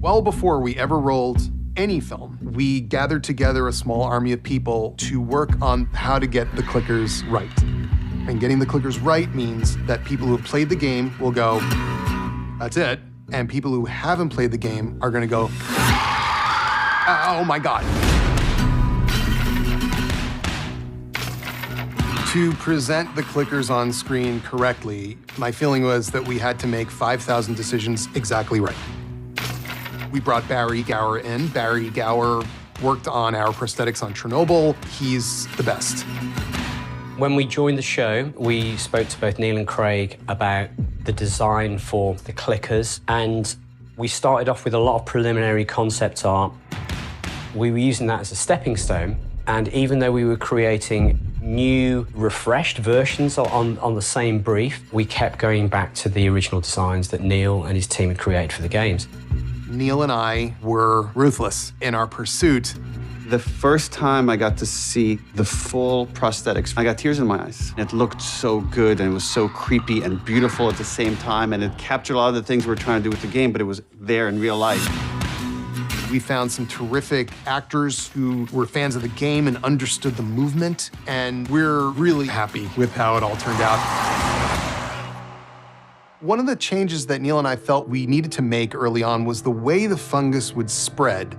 Well before we ever rolled any film, we gathered together a small army of people to work on how to get the clickers right. And getting the clickers right means that people who have played the game will go, that's it. And people who haven't played the game are gonna go, oh my God. To present the clickers on screen correctly, my feeling was that we had to make 5,000 decisions exactly right. We brought Barry Gower in. Barry Gower worked on our prosthetics on Chernobyl. He's the best. When we joined the show, we spoke to both Neil and Craig about the design for the clickers, and we started off with a lot of preliminary concept art. We were using that as a stepping stone, and even though we were creating new, refreshed versions on the same brief, we kept going back to the original designs that Neil and his team had created for the games. Neil and I were ruthless in our pursuit. The first time I got to see the full prosthetics, I got tears in my eyes. It looked so good, and it was so creepy and beautiful at the same time, and it captured a lot of the things we were trying to do with the game, but it was there in real life. We found some terrific actors who were fans of the game and understood the movement, and we're really happy with how it all turned out. One of the changes that Neil and I felt we needed to make early on was the way the fungus would spread.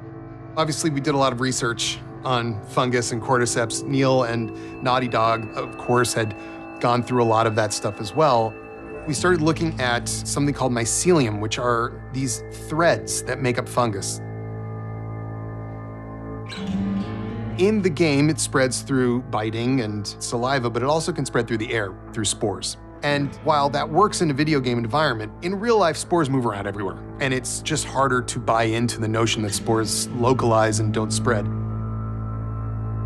Obviously, we did a lot of research on fungus and cordyceps. Neil and Naughty Dog, of course, had gone through a lot of that stuff as well. We started looking at something called mycelium, which are these threads that make up fungus. In the game, it spreads through biting and saliva, but it also can spread through the air, through spores. And while that works in a video game environment, in real life, spores move around everywhere. And it's just harder to buy into the notion that spores localize and don't spread.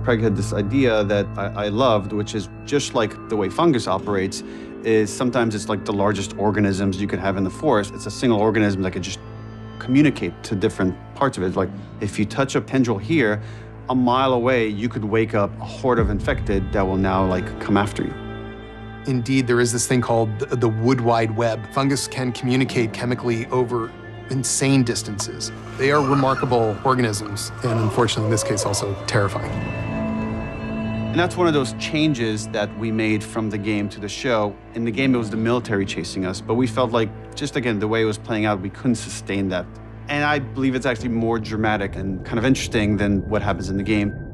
Craig had this idea that I loved, which is just like the way fungus operates, is sometimes it's like the largest organisms you could have in the forest. It's a single organism that could just communicate to different parts of it. Like if you touch a tendril here, a mile away, you could wake up a horde of infected that will now come after you. Indeed, there is this thing called the wood wide web. Fungus can communicate chemically over insane distances. They are remarkable organisms, and unfortunately, in this case, also terrifying. And that's one of those changes that we made from the game to the show. In the game, it was the military chasing us, but we felt like, just again, the way it was playing out, we couldn't sustain that. And I believe it's actually more dramatic and kind of interesting than what happens in the game.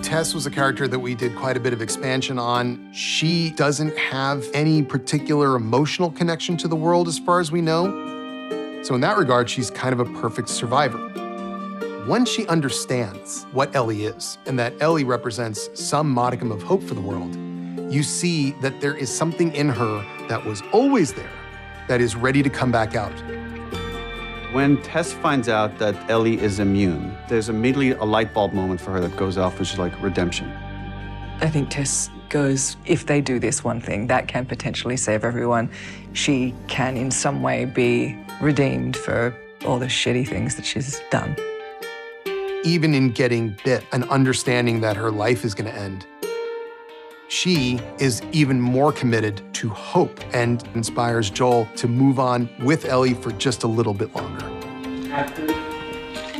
Tess was a character that we did quite a bit of expansion on. She doesn't have any particular emotional connection to the world as far as we know. So in that regard, she's kind of a perfect survivor. Once she understands what Ellie is, and that Ellie represents some modicum of hope for the world, you see that there is something in her that was always there that is ready to come back out. When Tess finds out that Ellie is immune, there's immediately a light bulb moment for her that goes off, which is like redemption. I think Tess goes, if they do this one thing, that can potentially save everyone. She can in some way be redeemed for all the shitty things that she's done. Even in getting bit and understanding that her life is going to end, she is even more committed to hope and inspires Joel to move on with Ellie for just a little bit longer.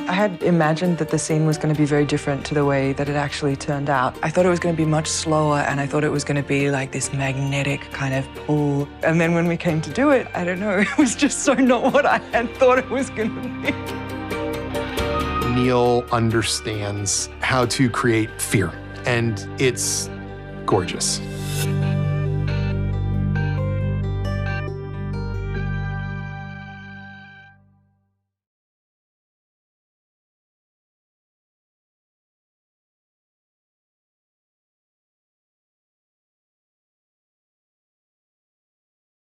I had imagined that the scene was going to be very different to the way that it actually turned out. I thought it was going to be much slower, and I thought it was going to be like this magnetic kind of pull. And then when we came to do it, I don't know, it was just so not what I had thought it was going to be. Neil understands how to create fear, and it's gorgeous.